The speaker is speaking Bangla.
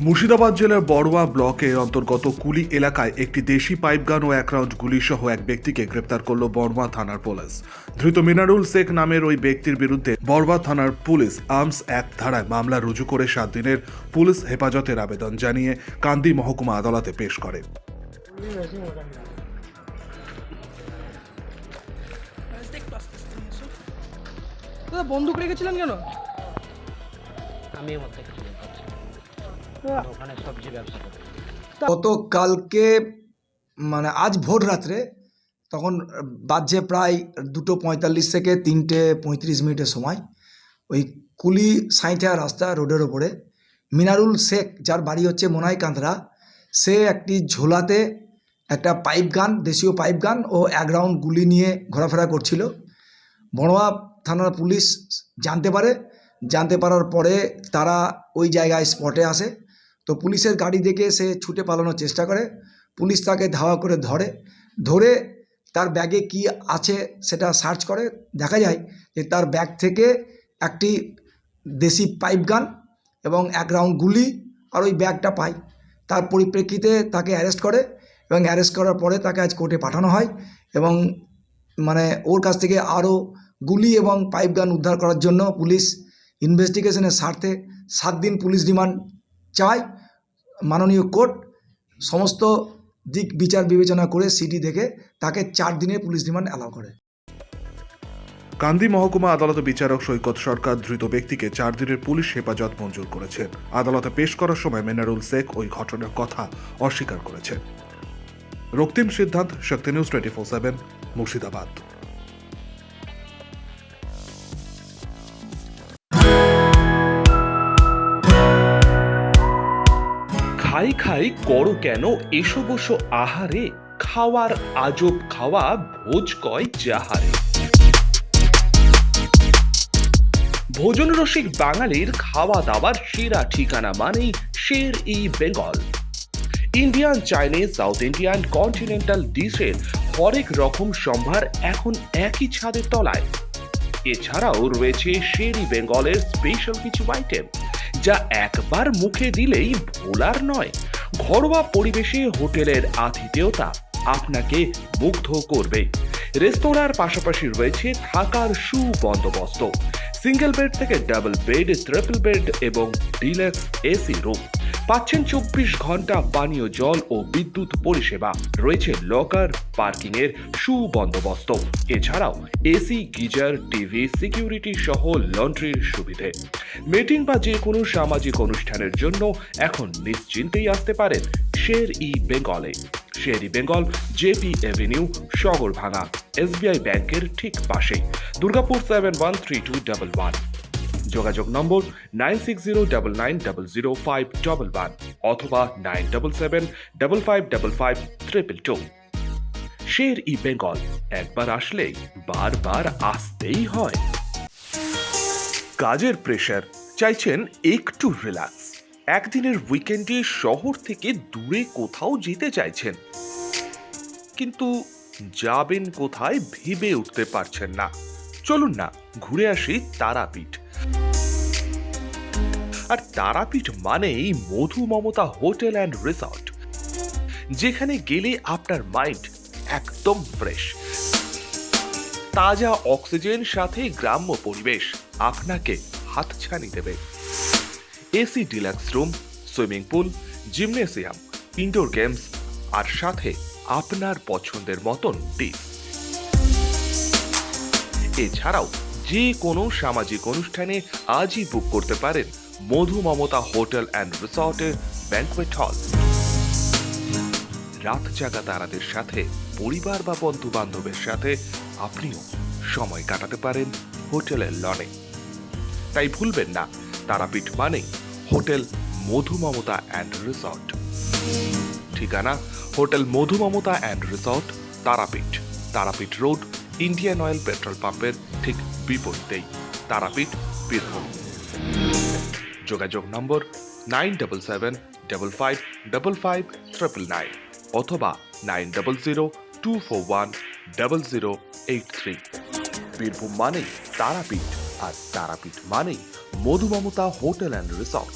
মুর্শিদাবাদ জেলার বড়ুয়া ব্লকের অন্তর্গত কুলি এলাকায় একটি দেশি পাইপগান ও 1 রাউন্ড গুলি সহ এক ব্যক্তিকে গ্রেপ্তার করল বড়ুয়া থানার পুলিশ। ধৃত মিনারুল শেখ নামের ওই ব্যক্তির বিরুদ্ধে বড়ুয়া থানার পুলিশ আর্মস অ্যাক্ট ধারায় মামলা রুজু করে 7 দিনের পুলিশ হেফাজতের আবেদন জানিয়ে কান্দি মহকুমা আদালতে পেশ করে। বন্দুক রেখেছিলেন কেন? আমি ওখানে সবজি ব্যবসা করি। গতকালকে মানে আজ ভোর রাত্রে তখন বাজছে প্রায় 2:45 থেকে 3:35 সময় ওই কুলি সাঁইথা রাস্তা রোডের ওপরে মিনারুল শেখ, যার বাড়ি হচ্ছে মোনাইকান্দরা, সে একটি ঝোলাতে একটা পাইপ গান, দেশীয় পাইপ গান ও 1 রাউন্ড গুলি নিয়ে ঘোরাফেরা করছিল। বড়ুয়া থানার পুলিশ জানতে পারার পরে তারা ওই জায়গায় স্পটে আসে। তো পুলিশের গাড়ি দেখে সে ছুটে পালানোর চেষ্টা করে। পুলিশ তাকে ধাওয়া করে ধরে তার ব্যাগে কি আছে সেটা সার্চ করে। দেখা যায় যে তার ব্যাগ থেকে একটি দেশি পাইপ গান এবং 1 রাউন্ড গুলি আর ওই ব্যাগটা পায়। তার পরিপ্রেক্ষিতে তাকে অ্যারেস্ট করে এবং অ্যারেস্ট করার পরে তাকে আজ কোর্টে পাঠানো হয় এবং মানে ওর কাছ থেকে আরও গুলি এবং পাইপ গান উদ্ধার করার জন্য পুলিশ ইনভেস্টিগেশনের স্বার্থে 7 দিন পুলিশ রিমান্ড চায়। মাননীয় কোর্ট সমস্ত দিক বিচার বিবেচনা করে সিডি দেখে তাকে 4 দিনের পুলিশ রিমান্ড অ্যালাউ করে। কান্দি মহকুমা আদালতে বিচারক সৈকত সরকার ধৃত ব্যক্তিকে 4 দিনের পুলিশ হেফাজত মঞ্জুর করেছেন। আদালতে পেশ করার সময় মিনারুল শেখ ওই ঘটনার কথা অস্বীকার করেছেন। রক্তিম সিদ্ধান্ত, শক্তি নিউজ 24/7, মুর্শিদাবাদ। খাই খাই করো কেন এসো বসো আহারে, খাওয়ার আজব খাওয়া ভোজ কয় যাহারে। ভোজন রসিক বাঙালির খাওয়া দাওয়ার সেরা ঠিকানা মানেই Sher e Bengal. Indian, Chinese, South Indian, continental ডিশের হরেক রকম সম্ভার এখন একই ছাদের তলায়। এছাড়াও রয়েছে শের-ই বেঙ্গলের স্পেশাল কিছু আইটেম যা একবার মুখে দিলেই ভোলার নয়। ঘরোয়া পরিবেশে হোটেলের আতিথেয়তা আপনাকে মুগ্ধ করবে। রেস্তোরাঁর পাশাপাশি রয়েছে থাকার সুবন্দোবস্ত। সিঙ্গেল বেড থেকে ডাবল বেড, ট্রিপল বেড এবং ডিলাক্স এসি রুম। পাচ্ছেন 24 ঘন্টা পানীয় জল ও বিদ্যুৎ পরিষেবা। রয়েছে লকার, পার্কিং এর সুবন্দোবস্ত। এছাড়াও এসি, গিজার, টিভি, সিকিউরিটি সহ লন্ড্রির সুবিধে। মিটিং বা যে কোনো সামাজিক অনুষ্ঠানের জন্য এখন নিশ্চিন্তেই আসতে পারেন শের-ই বেঙ্গলে। Sher e Bengal, JP Avenue, Sagarbhanga, SBI ব্যাংকের ঠিক পাশে, দুর্গাপুর 713211। যোগাযোগ নম্বর 9609900511 অথবা 9775555222। শের-ই বেঙ্গল, একবার আসলেই বারবার আসতেই হয়। কাজের প্রেশার, চাইছেন একটু রিল্যাক্স। একদিনের উইকেন্ডে শহর থেকে দূরে কোথাও যেতে চাইছেন, কিন্তু যাবেন কোথায় ভেবে উঠতে পারছেন না। চলুন না ঘুরে আসি তারাপীঠ। আর তারাপীঠ মানেই মধু মমতা হোটেল অ্যান্ড রিসর্ট, যেখানে গেলে আপনার মাইন্ড একদম ফ্রেশ। তাজা অক্সিজেন সাথে গ্রাম্য পরিবেশ আপনাকে হাতছানি দেবে। AC deluxe room, swimming pool, gymnasium, indoor games আর সাথে আপনার পছন্দের মতন ডিশ। এছাড়াও যে কোনো সামাজিক অনুষ্ঠানে আজই বুক করতে পারেন মধু মমতা হোটেল অ্যান্ড রিসর্টের ব্যাংকুয়েট হল। রাত জাগা তারাদের সাথে, পরিবার বা বন্ধু বান্ধবের সাথে আপনিও সময় কাটাতে পারেন হোটেলের লনে। তাই ভুলবেন না, তারাপীঠ মানে hotel Madhu Mamata and resort. ঠিকানা hotel Madhu Mamata and resort, Tarapith, Tarapith road, Indian oil petrol পাম্পের ঠিক বিপরীতেই, তারাপীঠ, বীরভূম। যোগাযোগ নম্বর 9775555999 অথবা 9002410083। বীরভূম মানেই তারাপীঠ, আর তারাপীঠ মানেই মধু মমতা হোটেল অ্যান্ড রিসর্ট।